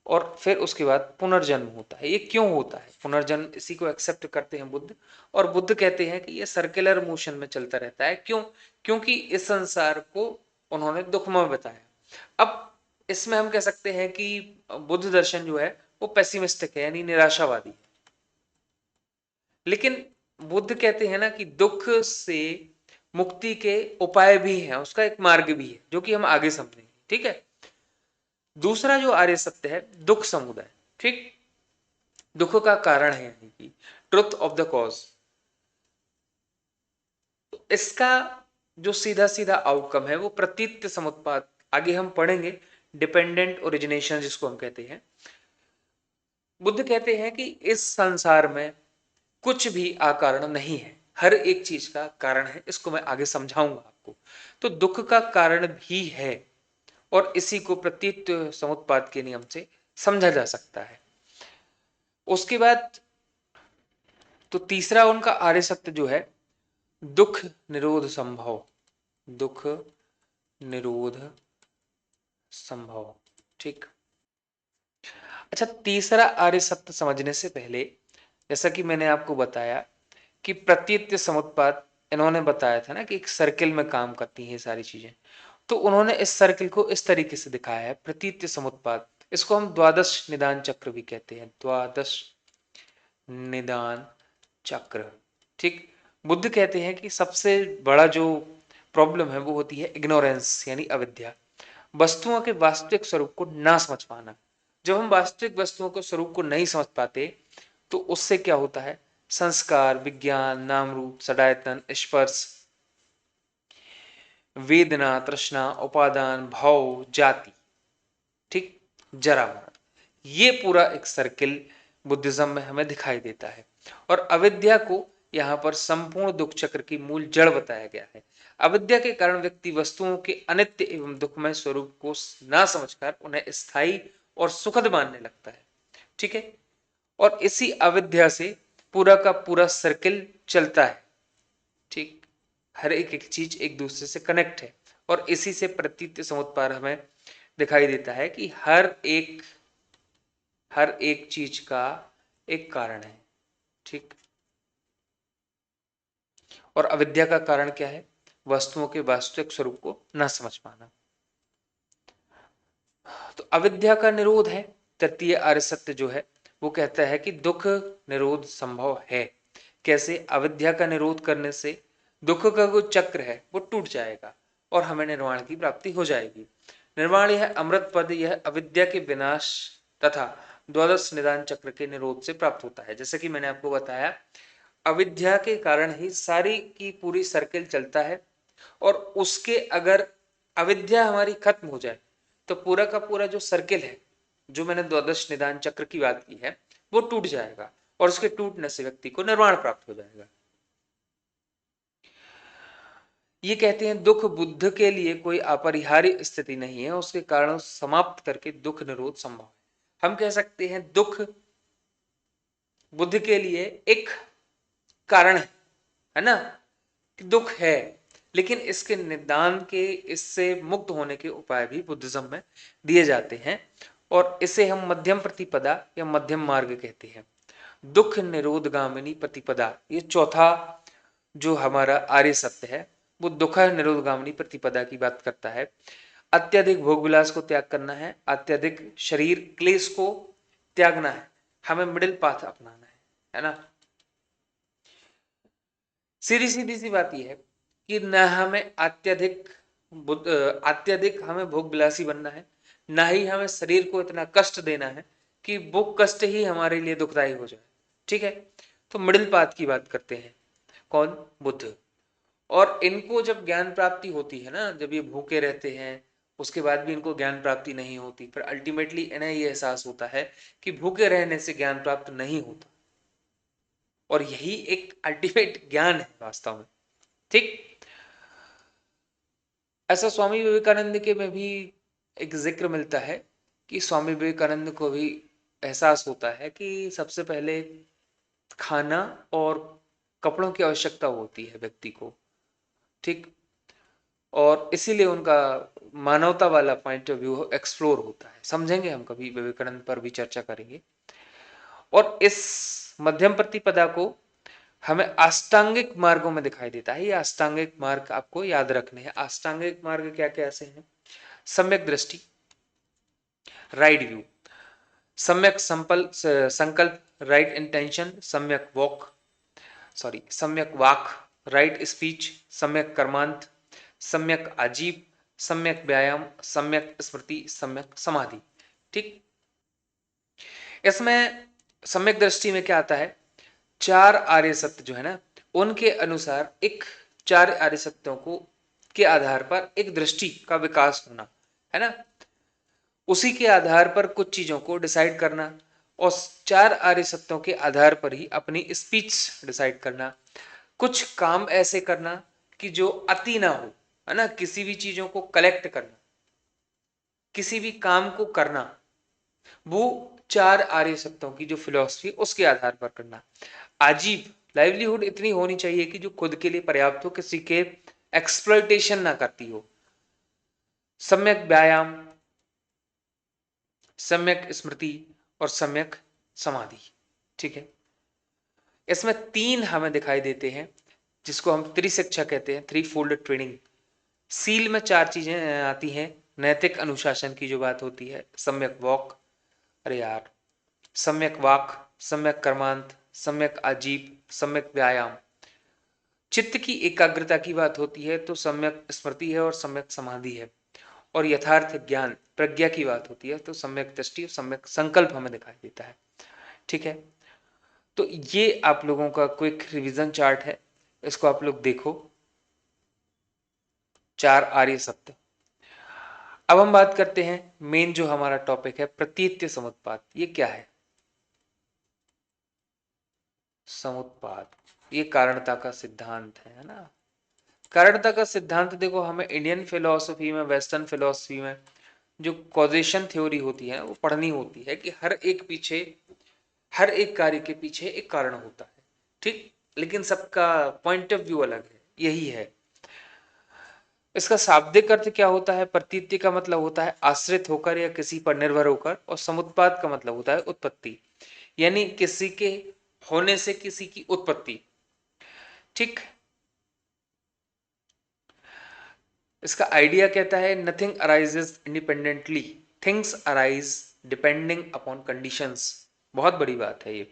और फिर उसके बाद पुनर्जन्म होता है। ये क्यों होता है पुनर्जन्म, इसी को एक्सेप्ट करते हैं बुद्ध। और बुद्ध कहते हैं कि ये सर्कुलर मोशन में चलता रहता है। क्यों? क्योंकि इस संसार को उन्होंने दुखमय बताया। अब इसमें हम कह सकते हैं कि बुद्ध दर्शन जो है वो पेसिमिस्टिक है, यानी निराशावादी। लेकिन बुद्ध कहते हैं ना कि दुख से मुक्ति के उपाय भी हैं, उसका एक मार्ग भी है, जो कि हम आगे समझेंगे। ठीक है, दूसरा जो आर्य सत्य है, दुख समुदाय। ठीक, दुख का कारण है, यानी कि ट्रुथ ऑफ द कॉज। इसका जो सीधा सीधा आउटकम है वो प्रतीत समुत्पाद, आगे हम पढ़ेंगे, डिपेंडेंट ओरिजिनेशन जिसको हम कहते हैं। बुद्ध कहते हैं कि इस संसार में कुछ भी अकारण नहीं है, हर एक चीज का कारण है, इसको मैं आगे समझाऊंगा आपको। तो दुख का कारण भी है और इसी को प्रतीत्व समुत्पाद के नियम से समझा जा सकता है। उसके बाद तो तीसरा उनका आर्य सत्य जो है, दुख निरोध संभव, दुख निरोध संभव। ठीक। अच्छा, तीसरा आर्य सत्य समझने से पहले, जैसा कि मैंने आपको बताया कि प्रतीत्य समुत्पाद, इन्होंने बताया था ना कि एक सर्किल में काम करती है सारी चीजें, तो उन्होंने इस सर्किल को इस तरीके से दिखाया है, प्रतीत्य समुत्पाद। इसको हम द्वादश निदान चक्र भी कहते हैं, द्वादश निदान चक्र। ठीक। बुद्ध कहते हैं कि सबसे बड़ा जो प्रॉब्लम है वो होती है इग्नोरेंस, यानी अविद्या, वस्तुओं के वास्तविक स्वरूप को ना समझ पाना। जब हम वास्तविक वस्तुओं के स्वरूप को नहीं समझ पाते तो उससे क्या होता है, संस्कार, विज्ञान, नाम रूप, सडायतन, स्पर्श, वेदना, तृष्णा, उपादान, भाव, जाति, ठीक, जरा मरण, ये पूरा एक सर्किल बुद्धिज्म में हमें दिखाई देता है। और अविद्या को यहाँ पर संपूर्ण दुख चक्र की मूल जड़ बताया गया है। अविद्या के कारण व्यक्ति वस्तुओं के अनित्य एवं दुखमय स्वरूप को ना समझकर उन्हें स्थायी और सुखद मानने लगता है। ठीक है। और इसी अविद्या से पूरा का पूरा सर्किल चलता है। ठीक। हर एक एक चीज एक दूसरे से कनेक्ट है और इसी से प्रतीत समुत्पाद हमें दिखाई देता है कि हर एक चीज का एक कारण है। ठीक। और अविद्या का कारण क्या है, वस्तुओं के वास्तविक स्वरूप को न समझ पाना। तो अविद्या का निरोध है, तृतीय आर्य सत्य जो है वो कहता है कि दुख निरोध संभव है। कैसे? अविद्या का निरोध करने से दुख का जो चक्र है वो टूट जाएगा और हमें निर्वाण की प्राप्ति हो जाएगी। निर्वाण यह अमृत पद, यह अविद्या के विनाश तथा द्वादश निदान चक्र के निरोध से प्राप्त होता है। जैसे कि मैंने आपको बताया, अविद्या के कारण ही सारी की पूरी सर्किल चलता है और उसके अगर अविद्या हमारी खत्म हो जाए तो पूरा का पूरा जो सर्किल है, जो मैंने द्वादश निदान चक्र की बात की है, वो टूट जाएगा और उसके टूटने से व्यक्ति को निर्वाण प्राप्त हो जाएगा। ये कहते हैं दुख बुद्ध के लिए कोई अपरिहार्य स्थिति नहीं है, उसके कारण समाप्त करके दुख निरोध संभव है। हम कह सकते हैं दुख बुद्ध के लिए एक कारण है ना, कि दुख है, लेकिन इसके निदान के, इससे मुक्त होने के उपाय भी बुद्धिज्म में दिए जाते हैं और इसे हम मध्यम प्रतिपदा या मध्यम मार्ग कहते हैं। दुख निरोधगामिनी प्रतिपदा, ये चौथा जो हमारा आर्य सत्य है वो दुख निरोधगामिनी प्रतिपदा की बात करता है। अत्यधिक भोग विलास को त्याग करना है, अत्यधिक शरीर क्लेश को त्यागना है, हमें मिडिल पाथ अपनाना है ना। सीधी सीधी सी बात यह है कि न हमें अत्यधिक हमें भोग विलासी बनना है, ना ही हमें शरीर को इतना कष्ट देना है कि वो कष्ट ही हमारे लिए दुखदायी हो जाए। ठीक है। तो मिडिल पाथ की बात करते हैं कौन? बुद्ध। और इनको जब ज्ञान प्राप्ति होती है ना, जब ये भूखे रहते हैं उसके बाद भी इनको ज्ञान प्राप्ति नहीं होती, फिर अल्टीमेटली इन्हें ये एहसास होता है कि भूखे रहने से ज्ञान प्राप्त नहीं होता और यही एक अल्टीमेट ज्ञान है वास्तव में। ठीक। ऐसा स्वामी विवेकानंद के में भी एक जिक्र मिलता है कि स्वामी विवेकानंद को भी एहसास होता है कि सबसे पहले खाना और कपड़ों की आवश्यकता होती है व्यक्ति को। ठीक। और इसीलिए उनका मानवता वाला पॉइंट ऑफ व्यू एक्सप्लोर होता है, समझेंगे हम कभी, विवेकानंद पर भी चर्चा करेंगे। और इस मध्यम प्रतिपदा को हमें अष्टांगिक मार्गों में दिखाई देता है। ये अष्टांगिक मार्ग आपको याद रखने हैं। अष्टांगिक मार्ग क्या कैसे हैं? सम्यक दृष्टि, राइट व्यू, सम्यक संकल्प, राइट इंटेंशन, सम्यक वाक, राइट स्पीच, सम्यक कर्मांत, सम्यक आजीव, सम्यक व्यायाम, सम्यक स्मृति, सम्यक समाधि। ठीक। इसमें सम्यक दृष्टि में क्या आता है, चार आर्य सत्य जो है ना, उनके अनुसार एक चार आर्य सत्यों को के आधार पर एक दृष्टि का विकास होना है ना, उसी के आधार पर कुछ चीजों को डिसाइड करना और 4 आर्य सत्यों के आधार पर ही अपनी स्पीच डिसाइड करना। कुछ काम ऐसे करना कि जो अति ना हो, है ना, किसी भी चीजों को कलेक्ट करना, किसी भी काम को करना, वो 4 आर्य सत्यों की जो फिलॉसफी उसके आधार पर करना। आजीव लाइवलीहुड इतनी होनी चाहिए कि जो खुद के लिए पर्याप्त हो, किसी के एक्सप्लॉइटेशन ना करती हो। सम्यक व्यायाम, सम्यक स्मृति और सम्यक समाधि। ठीक है, इसमें 3 हमें दिखाई देते हैं जिसको हम त्रिशिक्षा कहते हैं, 3 फोल्ड ट्रेनिंग। सील में 4 चीजें आती हैं। नैतिक अनुशासन की जो बात होती है, सम्यक वॉक, अरे यार, सम्यक वाक, सम्यक कर्मांत, सम्यक आजीव, सम्यक व्यायाम। चित्त की एकाग्रता की बात होती है तो सम्यक स्मृति है और सम्यक समाधि है। और यथार्थ ज्ञान प्रज्ञा की बात होती है तो सम्यक दृष्टि और सम्यक संकल्प हमें दिखाई देता है। ठीक है, तो ये आप लोगों का क्विक रिवीजन चार्ट है, इसको आप लोग देखो। 4 आर्य सत्य। अब हम बात करते हैं मेन जो हमारा टॉपिक है, प्रतीत्य समुत्पाद। ये क्या है? समुत्पाद, ये कारणता का सिद्धांत है ना। कारणता का सिद्धांत देखो, हमें इंडियन फिलोसफी में, वेस्टर्न फिलोसफी में जो कॉजेशन थ्योरी होती है वो पढ़नी होती है कि हर एक कार्य के पीछे एक कारण होता है। ठीक, लेकिन सबका पॉइंट ऑफ व्यू अलग है, यही है। इसका शाब्दिक अर्थ क्या होता है? प्रतीति का मतलब होता है आश्रित होकर या किसी पर निर्भर होकर, और समुत्पाद का मतलब होता है उत्पत्ति, यानी किसी के होने से किसी की उत्पत्ति। ठीक, इसका आइडिया कहता है nothing arises independently, things arise depending upon conditions. बहुत बड़ी बात है ये।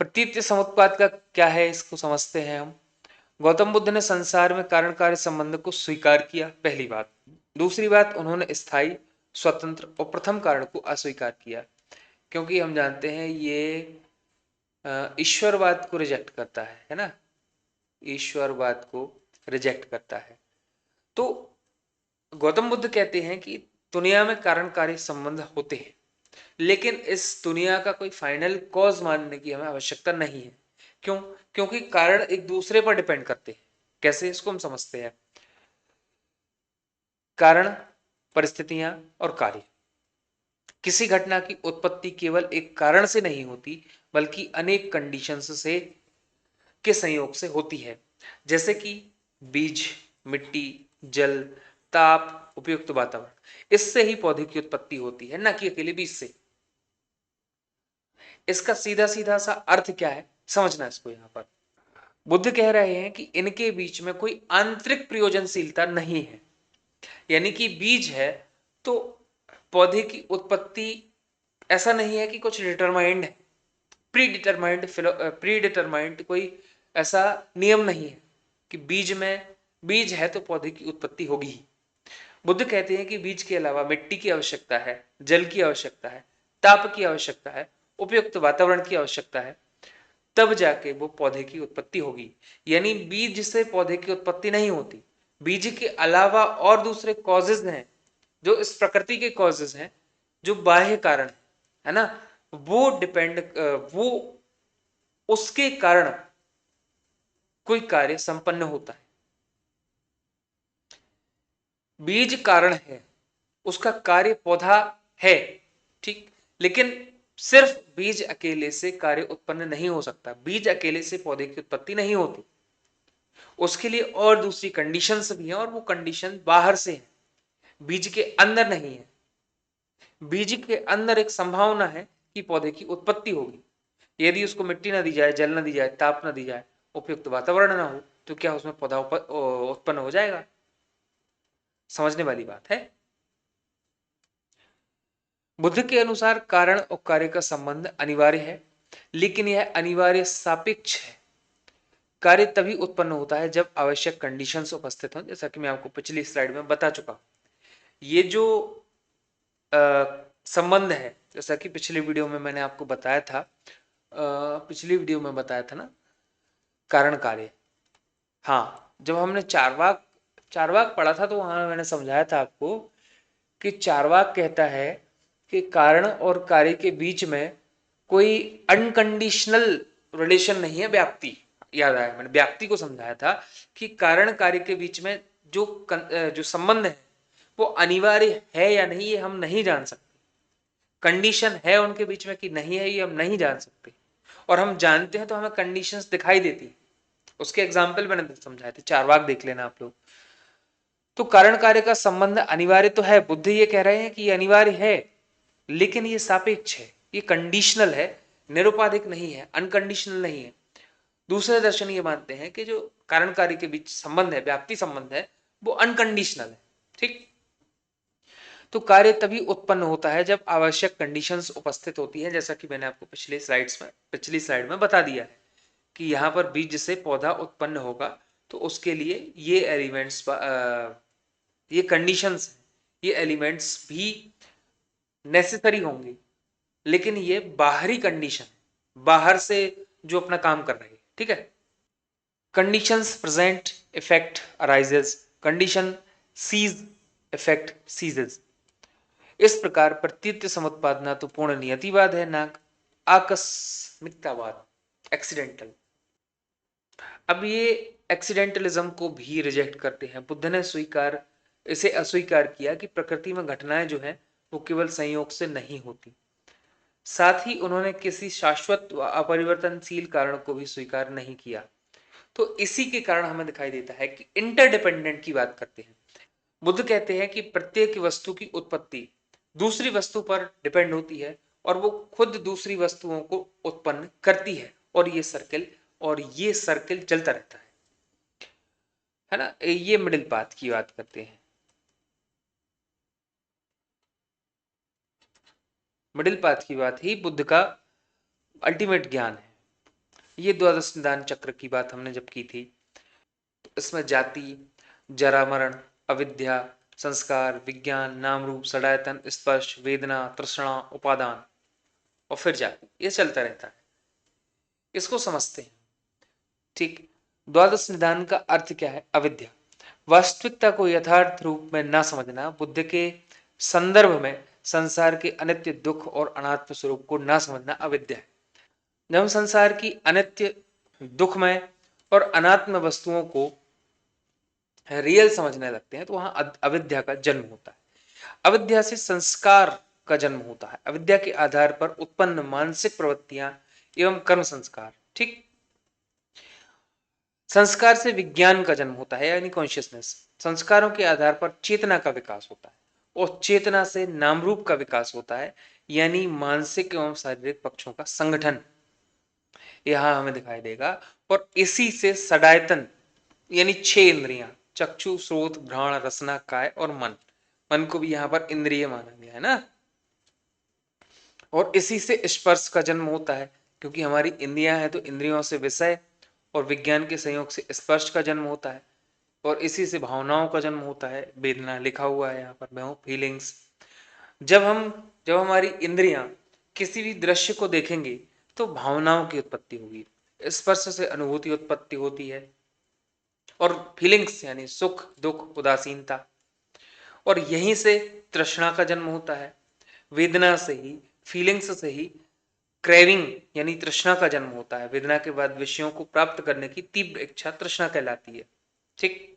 प्रतीत्य समुत्पाद का क्या है, इसको समझते हैं हम। गौतम बुद्ध ने संसार में कारण कार्य संबंध को स्वीकार किया, पहली बात। दूसरी बात, उन्होंने स्थायी, स्वतंत्र और प्रथम कारण को अस्वीकार किया, क्योंकि हम जानते हैं ये ईश्वरवाद को रिजेक्ट करता है ना, ईश्वरवाद को रिजेक्ट करता है। तो गौतम बुद्ध कहते हैं कि दुनिया में कारण कार्य संबंध होते हैं, लेकिन इस दुनिया का कोई फाइनल कॉज मानने की हमें आवश्यकता नहीं है। क्यों? क्योंकि कारण एक दूसरे पर डिपेंड करते हैं। कैसे, इसको हम समझते हैं। कारण, परिस्थितियां और कार्य। किसी घटना की उत्पत्ति केवल एक कारण से नहीं होती, बल्कि अनेक कंडीशंस से के संयोग से होती है। जैसे कि बीज, मिट्टी, जल, ताप, उपयुक्त वातावरण, इससे ही पौधे की उत्पत्ति होती है, ना कि अकेले बीज से। इसका सीधा सीधा सा अर्थ क्या है, समझना इसको। यहां पर बुद्ध कह रहे हैं कि इनके बीच में कोई आंतरिक प्रयोजनशीलता नहीं है, यानी कि बीज है तो पौधे की उत्पत्ति ऐसा नहीं है कि कुछ डिटरमाइंड है, प्री डिटरमाइंड कोई ऐसा नियम नहीं है कि बीज है तो पौधे की उत्पत्ति होगी ही। बुद्ध कहते हैं कि बीज के अलावा मिट्टी की आवश्यकता है, जल की आवश्यकता है, ताप की आवश्यकता है, उपयुक्त वातावरण की आवश्यकता है, तब जाके वो पौधे की उत्पत्ति होगी। यानी बीज से पौधे की उत्पत्ति नहीं होती। बीज के अलावा और दूसरे कॉजेज हैं, जो इस प्रकृति के कॉजेज हैं, जो बाह्य कारण है ना, वो उसके कारण कोई कार्य संपन्न होता है। बीज कारण है, उसका कार्य पौधा है, ठीक, लेकिन सिर्फ बीज अकेले से कार्य उत्पन्न नहीं हो सकता। बीज अकेले से पौधे की उत्पत्ति नहीं होती, उसके लिए और दूसरी कंडीशंस भी हैं, और वो कंडीशन बाहर से है, बीज के अंदर नहीं है। बीज के अंदर एक संभावना है कि पौधे की उत्पत्ति होगी। यदि उसको मिट्टी ना दी जाए, जल ना दी जाए, ताप ना दी जाए, उपयुक्त वातावरण ना हो, तो क्या उसमें पौधा उत्पन्न हो जाएगा? समझने वाली बात है। बुद्ध के अनुसार कारण और कार्य का संबंध अनिवार्य है, लेकिन यह अनिवार्य सापेक्ष है। कार्य तभी उत्पन्न होता है जब आवश्यक कंडीशंस उपस्थित हों, जैसा कि मैं आपको पिछली स्लाइड में बता चुका हूं। ये जो संबंध है, जैसा कि पिछली वीडियो में मैंने आपको बताया था, पिछली वीडियो में बताया था ना, कारण कार्य। हाँ, जब हमने चारवाक चारवाक पढ़ा था तो वहां मैंने समझाया था आपको कि चारवाक कहता है कि कारण और कार्य के बीच में कोई अनकंडीशनल रिलेशन नहीं है। व्याप्ति, याद आया, मैंने व्याप्ति को समझाया था कि कारण कार्य के बीच में जो संबंध है वो अनिवार्य है या नहीं, ये हम नहीं जान सकते। कंडीशन है उनके बीच में कि नहीं है, ये हम नहीं जान सकते। और हम जानते हैं तो हमें कंडीशंस दिखाई देती। उसके एग्जाम्पल मैंने समझाए थे, चारवाक देख लेना आप लोग। तो कारण कार्य का संबंध अनिवार्य तो है, बुद्ध ये कह रहे हैं कि ये अनिवार्य है, लेकिन ये सापेक्ष है, ये कंडीशनल है, निरुपाधिक नहीं है, अनकंडीशनल नहीं है। दूसरे दर्शन ये मानते हैं कि जो कारण कार्य के बीच संबंध है, व्याप्ति संबंध है, वो अनकंडीशनल है। ठीक। तो कार्य तभी उत्पन्न होता है जब आवश्यक कंडीशंस उपस्थित होती है, जैसा कि मैंने आपको पिछली स्लाइड में बता दिया है कि यहाँ पर बीज से पौधा उत्पन्न होगा तो उसके लिए ये एलिमेंट्स, ये कंडीशंस, ये एलिमेंट्स भी नेसेसरी होंगे, लेकिन ये बाहरी कंडीशन, बाहर से जो अपना काम कर रहे हैं। ठीक है। Conditions present, effect arises, condition cease, effect ceases. इस प्रकार प्रतीत समुत्पाद ना तो पूर्ण नियतिवाद है, ना आकस्मिकतावाद, एक्सीडेंटल। अब ये एक्सीडेंटलिज्म को भी रिजेक्ट करते हैं। बुद्ध ने इसे अस्वीकार किया कि प्रकृति में घटनाएं जो है वो केवल संयोग से नहीं होती। साथ ही उन्होंने किसी शाश्वत व अपरिवर्तनशील कारण को भी स्वीकार नहीं किया। तो इसी के कारण हमें दिखाई देता है कि इंटरडिपेंडेंट की बात करते हैं। बुद्ध कहते हैं कि प्रत्येक वस्तु की उत्पत्ति दूसरी वस्तु पर डिपेंड होती है और वो खुद दूसरी वस्तुओं को उत्पन्न करती है, और ये सर्किल चलता रहता है ना। ये मिडिल पाथ की बात करते हैं। मिडिल पाथ की बात ही बुद्ध का अल्टीमेट ज्ञान है। ये द्वादश निदान चक्र की बात हमने जब की थी, तो इसमें जाति, जरा मरण, अविद्या, संस्कार, विज्ञान, नाम रूप, षडायतन, स्पर्श, वेदना, तृष्णा, उपादान और फिर जाति, ये चलता रहता है। इसको समझते हैं। ठीक। द्वादश निदान का अर्थ क्या है? अविद्या। वास्तविकता को यथार्थ रूप में ना समझना, बुद्ध के संदर्भ में संसार के अनित्य, दुख और अनात्म स्वरूप को ना समझना अविद्या है। जब हम संसार की अनित्य, दुखमय और अनात्म वस्तुओं को रियल समझने लगते हैं तो वहां अविद्या का जन्म होता है। अविद्या से संस्कार का जन्म होता है। अविद्या के आधार पर उत्पन्न मानसिक प्रवृत्तियां एवं कर्म संस्कार। ठीक। संस्कार से विज्ञान का जन्म होता है, यानी कॉन्शियसनेस। संस्कारों के आधार पर चेतना का विकास होता है और चेतना से नाम रूप का विकास होता है, यानी मानसिक एवं शारीरिक पक्षों का संगठन यहां हमें दिखाई देगा। और इसी से षडायतन, यानी 6 इंद्रियां, चक्षु, श्रोत, घ्राण, रसना, काय और मन, मन को भी यहां पर इंद्रिय माना गया है ना। और इसी से स्पर्श का जन्म होता है, क्योंकि हमारी इंद्रियां हैं तो इंद्रियों से विषय और विज्ञान के संयोग से स्पर्श का जन्म होता है। और इसी से भावनाओं का जन्म होता है। वेदना लिखा हुआ है यहाँ पर, फीलिंग्स। जब हमारी इंद्रियां किसी भी दृश्य को देखेंगे तो भावनाओं की उत्पत्ति होगी, स्पर्श से अनुभूति उत्पत्ति होती है, और फीलिंग्स यानी सुख, दुख, उदासीनता, और यहीं से तृष्णा का जन्म होता है। वेदना से ही, फीलिंग्स से ही क्रेविंग यानी तृष्णा का जन्म होता है। वेदना के बाद विषयों को प्राप्त करने की तीव्र इच्छा तृष्णा कहलाती है। ठीक।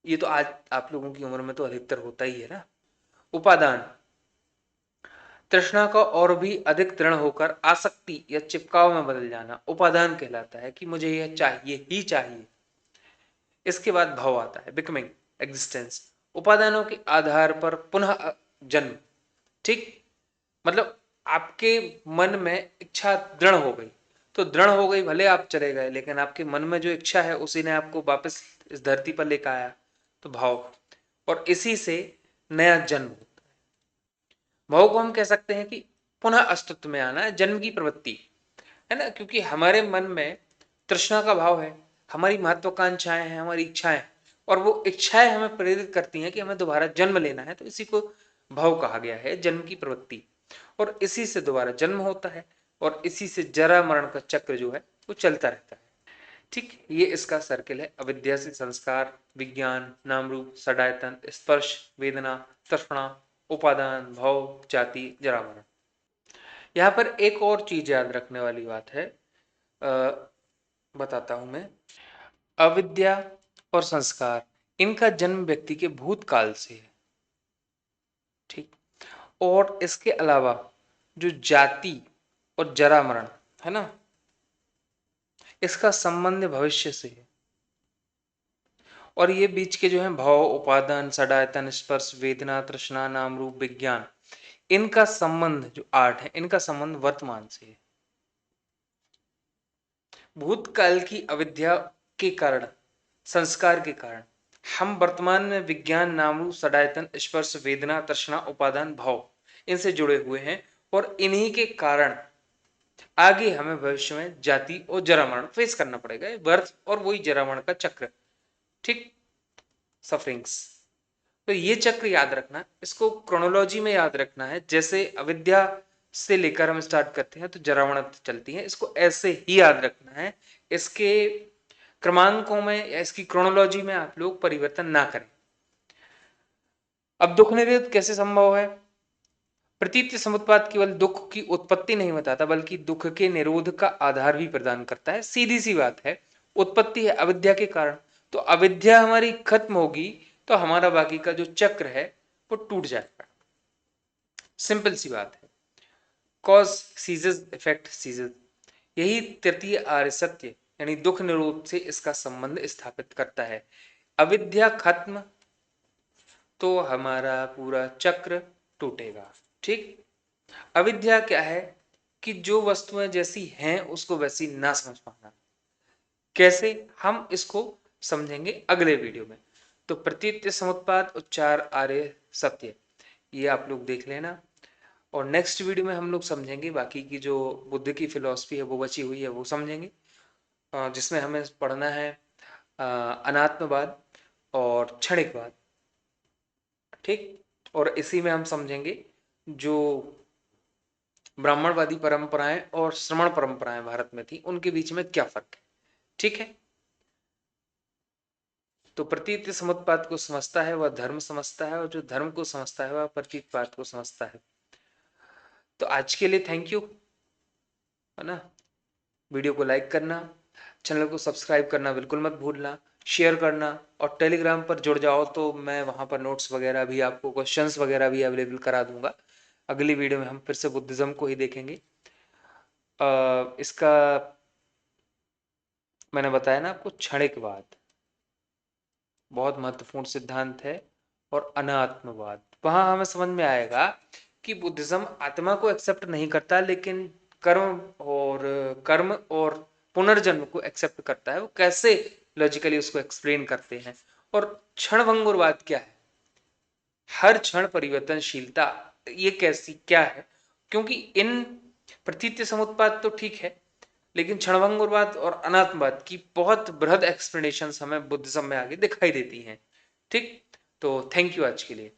ये तो आज आप लोगों की उम्र में तो अधिकतर होता ही है ना। उपादान, तृष्णा का और भी अधिक दृढ़ होकर आसक्ति या चिपकाव में बदल जाना उपादान कहलाता है, कि मुझे यह चाहिए ही चाहिए। इसके बाद भाव आता है, बिकमिंग, एग्जिस्टेंस। उपादानों के आधार पर पुनः जन्म। ठीक। मतलब आपके मन में इच्छा दृढ़ हो गई तो दृढ़ हो गई, भले आप चले गए, लेकिन आपके मन में जो इच्छा है उसी ने आपको वापस इस धरती पर लेकर आया, तो भाव। और इसी से नया जन्म होता है। भाव को हम कह सकते हैं कि पुनः अस्तित्व में आना, जन्म की प्रवृत्ति है ना, क्योंकि हमारे मन में तृष्णा का भाव है, हमारी महत्वाकांक्षाएं हैं, हमारी इच्छाएं, और वो इच्छाएं हमें प्रेरित करती हैं कि हमें दोबारा जन्म लेना है, तो इसी को भाव कहा गया है, जन्म की प्रवृत्ति। और इसी से दोबारा जन्म होता है, और इसी से जरा मरण का चक्र जो है वो चलता रहता है। ठीक। ये इसका सर्किल है। अविद्या से संस्कार, विज्ञान, नाम रूप, षडायतन, स्पर्श, वेदना, तृष्णा उपादान, भव, जाति, जरा मरण। यहाँ पर एक और चीज याद रखने वाली बात है, बताता हूं मैं। अविद्या और संस्कार, इनका जन्म व्यक्ति के भूतकाल से है, ठीक। और इसके अलावा जो जाति और जरा मरण है ना, इसका संबंध भविष्य से है। और ये बीच के जो है भाव, उपादान, षडायतन, स्पर्श, वेदना, तृष्णा, नाम, रूप, विज्ञान, इनका संबंध जो 8 है, इनका संबंध वर्तमान से है। भूतकाल की अविद्या के कारण, संस्कार के कारण हम वर्तमान में विज्ञान, नाम, रूप, षडायतन, स्पर्श, वेदना, तृष्णा, उपादान, भाव, इनसे जुड़े हुए हैं। और इन्हीं के कारण आगे हमें भविष्य में जाति और जरा मरण फेस करना पड़ेगा, बर्थ और वही जरा मरण का चक्र, ठीक, सफरिंग्स। तो ये चक्र याद रखना, इसको क्रोनोलॉजी में याद रखना है। जैसे अविद्या से लेकर हम स्टार्ट करते हैं तो जरावण चलती है, इसको ऐसे ही याद रखना है। इसके क्रमांकों में या इसकी क्रोनोलॉजी में आप लोग परिवर्तन ना करें। अब दुख निरोध कैसे संभव है? प्रतीत्य समुत्पाद केवल दुख की उत्पत्ति नहीं बताता, बल्कि दुख के निरोध का आधार भी प्रदान करता है। सीधी सी बात है, उत्पत्ति है अविद्या के कारण, तो अविद्या हमारी खत्म होगी तो हमारा बाकी का जो चक्र है वो टूट जाएगा। सिंपल सी बात है। कॉज सीजेस, इफेक्ट सीजेस, यही तृतीय आर्य सत्य यानी दुख निरोध से इसका संबंध स्थापित करता है। अविद्या खत्म तो हमारा पूरा चक्र टूटेगा, ठीक। अविद्या क्या है कि जो वस्तुएं जैसी हैं उसको वैसी ना समझ पाना। कैसे, हम इसको समझेंगे अगले वीडियो में। तो प्रतीत्य समुत्पाद, उच्चार, आर्य सत्य, ये आप लोग देख लेना। और नेक्स्ट वीडियो में हम लोग समझेंगे बाकी की जो बुद्ध की फिलॉसफी है वो बची हुई है वो समझेंगे, जिसमें हमें पढ़ना है अनात्मवाद और क्षणिकवाद, ठीक। और इसी में हम समझेंगे जो ब्राह्मणवादी परंपराएं और श्रमण परंपराएं भारत में थी उनके बीच में क्या फर्क है, ठीक है। तो प्रतीत समुत्पाद को समझता है वह धर्म समझता है, और जो धर्म को समझता है वह प्रतीतपाद को समझता है। तो आज के लिए थैंक यू, है ना। वीडियो को लाइक करना, चैनल को सब्सक्राइब करना बिल्कुल मत भूलना, शेयर करना, और टेलीग्राम पर जुड़ जाओ तो मैं वहां पर नोट्स वगैरह भी, आपको क्वेश्चंस वगैरह भी अवेलेबल करा दूंगा। अगली वीडियो में हम फिर से बुद्धिज्म को ही देखेंगे। इसका मैंने बताया ना आपको, क्षणिकवाद बहुत महत्वपूर्ण सिद्धांत है, और अनात्मवाद, वहां हमें समझ में आएगा कि बुद्धिज्म आत्मा को एक्सेप्ट नहीं करता, लेकिन कर्म और पुनर्जन्म को एक्सेप्ट करता है। वो कैसे लॉजिकली उसको एक्सप्लेन करते हैं। और क्षणभंगुरवाद क्या है, हर क्षण परिवर्तनशीलता, ये कैसी क्या है? क्योंकि इन प्रतीत्य समुत्पाद तो ठीक है, लेकिन क्षणभंगुरवाद और अनात्मवाद की बहुत बृहद एक्सप्लेनेशन हमें बुद्धिज्म में आगे दिखाई देती हैं, ठीक। तो थैंक यू आज के लिए।